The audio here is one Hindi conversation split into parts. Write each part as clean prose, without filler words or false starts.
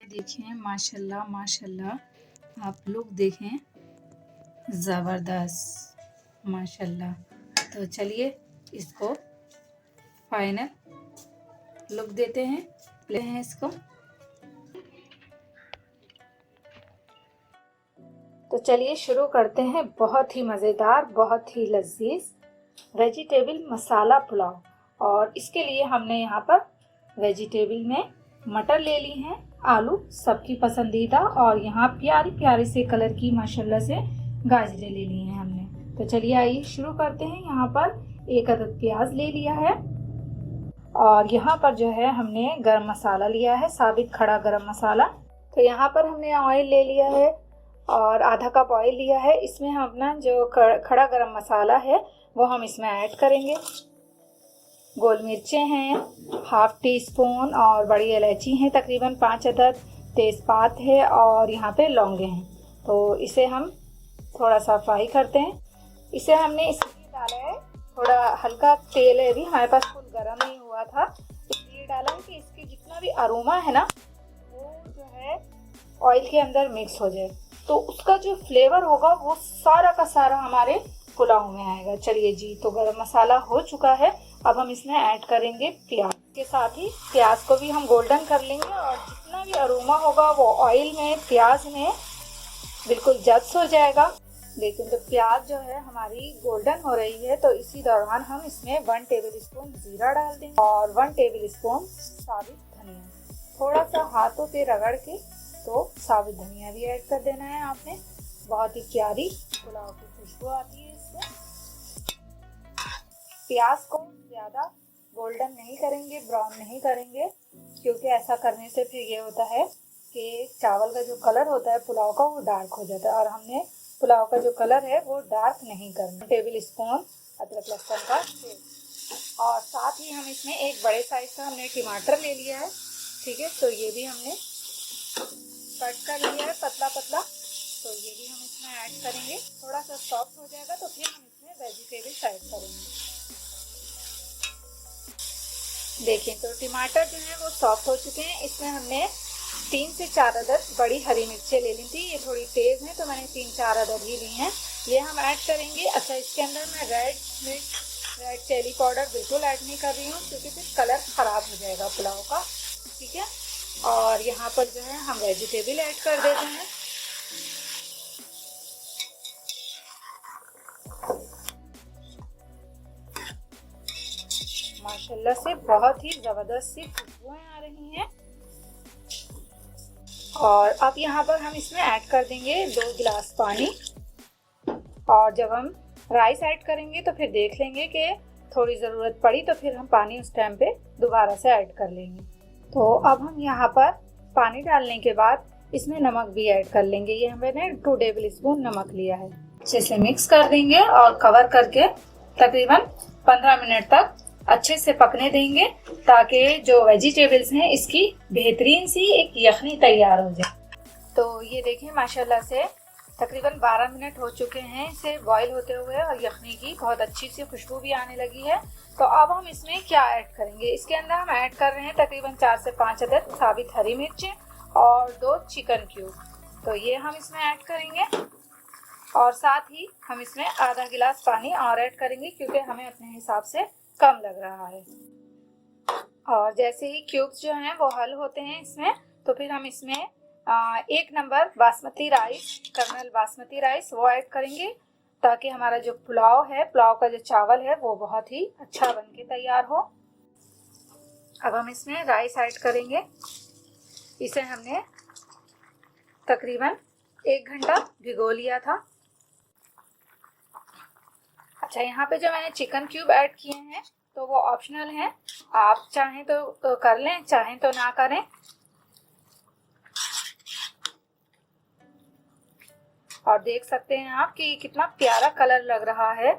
देखें माशाल्लाह माशाल्लाह, आप लोग देखें ज़बरदस्त माशाल्लाह। तो चलिए इसको फाइनल लुक देते हैं, ले हैं इसको। तो चलिए शुरू करते हैं बहुत ही मज़ेदार, बहुत ही लजीज वेजिटेबल मसाला पुलाव। और इसके लिए हमने यहाँ पर वेजिटेबल में मटर ले ली हैं, आलू सबकी पसंदीदा, और यहाँ प्यारी प्यारी से कलर की माशाल्लाह से गाजरें ले ली हैं हमने। तो चलिए आइए शुरू करते हैं। यहाँ पर एक अदद प्याज ले लिया है, और यहाँ पर जो है हमने गरम मसाला लिया है, साबित खड़ा गरम मसाला। तो यहाँ पर हमने ऑयल ले लिया है और आधा कप ऑयल लिया है। इसमें हम अपना जो खड़ा गरम मसाला है वो हम इसमें ऐड करेंगे। गोल मिर्चें हैं हाफ टी स्पून, और बड़ी इलायची हैं तकरीबन 5 अदद, तेज़पात है, और यहाँ पे लौंगे हैं। तो इसे हम थोड़ा सा फ्राई करते हैं। इसे हमने इसलिए डाला है, थोड़ा हल्का तेल है, अभी हमारे पास फुल गर्म नहीं हुआ था, इसलिए डाला है कि इसकी जितना भी अरोमा है ना वो जो है ऑयल के अंदर मिक्स हो जाए, तो उसका जो फ्लेवर होगा वो सारा का सारा हमारे पुलाव में आएगा। चलिए जी, तो गरम मसाला हो चुका है। अब हम इसमें ऐड करेंगे प्याज के साथ ही प्याज को भी हम गोल्डन कर लेंगे, और जितना भी अरोमा होगा वो ऑयल में प्याज में बिल्कुल जब्स हो जाएगा। लेकिन जो प्याज जो है हमारी गोल्डन हो रही है, तो इसी दौरान हम इसमें 1 टेबल स्पून जीरा डाल देंगे और 1 टेबल स्पून साबित धनिया, थोड़ा सा हाथों पे रगड़ के तो साबित धनिया भी ऐड कर देना है आपने। बहुत ही प्यारी पुलाव की खुशबू आती है इससे। प्याज को ज़्यादा गोल्डन नहीं करेंगे, ब्राउन नहीं करेंगे, क्योंकि ऐसा करने से फिर ये होता है कि चावल का जो कलर होता है पुलाव का वो डार्क हो जाता है, और हमने पुलाव का जो कलर है वो डार्क नहीं करना। टेबल स्पून अदरक लहसुन का पेस्ट, और साथ ही हम इसमें एक बड़े साइज का हमने टमाटर ले लिया है, ठीक है। तो ये भी हमने कट कर लिया है पतला पतला, तो ये भी हम इसमें ऐड करेंगे। थोड़ा सा सॉफ्ट हो जाएगा तो फिर हम इसमें वेजिटेबल्स ऐड करेंगे। देखिए तो टमाटर जो है वो सॉफ्ट हो चुके हैं। इसमें हमने 3 से 4 अदद बड़ी हरी मिर्चें ले ली थी, ये थोड़ी तेज़ हैं तो मैंने 3-4 अदद ही ली हैं, ये हम ऐड करेंगे। अच्छा, इसके अंदर मैं रेड चिली पाउडर बिल्कुल ऐड नहीं कर रही हूँ, क्योंकि फिर कलर ख़राब हो जाएगा पुलाव का, ठीक है। और यहाँ पर जो है हम वेजिटेबल ऐड कर देते हैं। माशाल्लाह से बहुत ही ज़बरदस्त सी खुशबुएं आ रही हैं। और अब यहाँ पर हम इसमें ऐड कर देंगे 2 गिलास पानी, और जब हम राइस ऐड करेंगे तो फिर देख लेंगे कि थोड़ी ज़रूरत पड़ी तो फिर हम पानी उस टाइम पे दोबारा से ऐड कर लेंगे। तो अब हम यहाँ पर पानी डालने के बाद इसमें नमक भी ऐड कर लेंगे। ये मैंने 2 टेबल स्पून नमक लिया है। अच्छे से मिक्स कर देंगे और कवर करके तकरीबन 15 मिनट तक अच्छे से पकने देंगे, ताकि जो वेजिटेबल्स हैं इसकी बेहतरीन सी एक यखनी तैयार हो जाए। तो ये देखिए माशाल्लाह से तकरीबन 12 मिनट हो चुके हैं इसे बॉईल होते हुए, और यखनी की बहुत अच्छी सी खुशबू भी आने लगी है। तो अब हम इसमें क्या ऐड करेंगे, इसके अंदर हम ऐड कर रहे हैं तकरीबन 4 से 5 अदद साबित हरी मिर्चें और 2 चिकन क्यूब। तो ये हम इसमें ऐड करेंगे, और साथ ही हम इसमें आधा गिलास पानी और ऐड करेंगे, क्योंकि हमें अपने हिसाब से कम लग रहा है। और जैसे ही क्यूब्स जो हैं वो हल होते हैं इसमें, तो फिर हम इसमें 1 नंबर बासमती राइस, कर्नल बासमती राइस वो ऐड करेंगे, ताकि हमारा जो पुलाव है, पुलाव का जो चावल है वो बहुत ही अच्छा बन के तैयार हो। अब हम इसमें राइस ऐड करेंगे। इसे हमने तकरीबन 1 घंटा भिगो लिया था। अच्छा, यहाँ पे जो मैंने चिकन क्यूब ऐड किए हैं तो वो ऑप्शनल हैं, आप चाहें तो कर लें, चाहें तो ना करें। और देख सकते हैं आप कि कितना प्यारा कलर लग रहा है,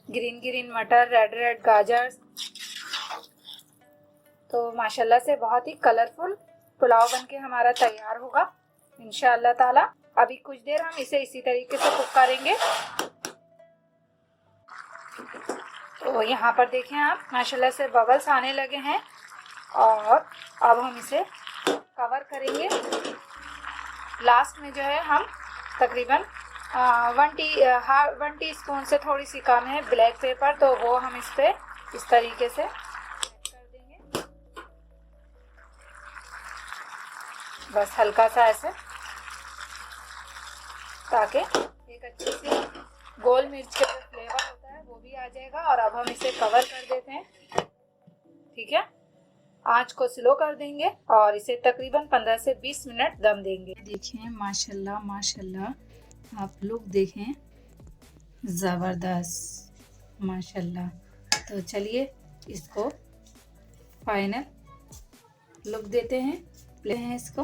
ग्रीन ग्रीन मटर, रेड रेड गाजर। तो माशाल्लाह से बहुत ही कलरफुल पुलाव बनके हमारा तैयार होगा इंशाअल्लाह ताला। अभी कुछ देर हम इसे इसी तरीके से कुक करेंगे। तो यहाँ पर देखें आप माशाल्लाह से बबल्स आने लगे हैं, और अब हम इसे कवर करेंगे लास्ट में जो है हम तकरीबन 1 टीस्पून से थोड़ी सी कम है ब्लैक पेपर, तो वो हम इस पे इस तरीके से कर देंगे। बस हल्का सा ऐसे, ताकि एक अच्छी सी गोल मिर्च का जो फ्लेवर होता है वो भी आ जाएगा। और अब हम इसे कवर कर देते हैं, ठीक है। आंच को स्लो कर देंगे और इसे तकरीबन 15 से 20 मिनट दम देंगे। देखिए माशाल्लाह माशाल्लाह, आप लोग देखें, ज़बरदस्त माशाल्लाह। तो चलिए इसको फाइनल लुक देते हैं, प्ले हैं इसको।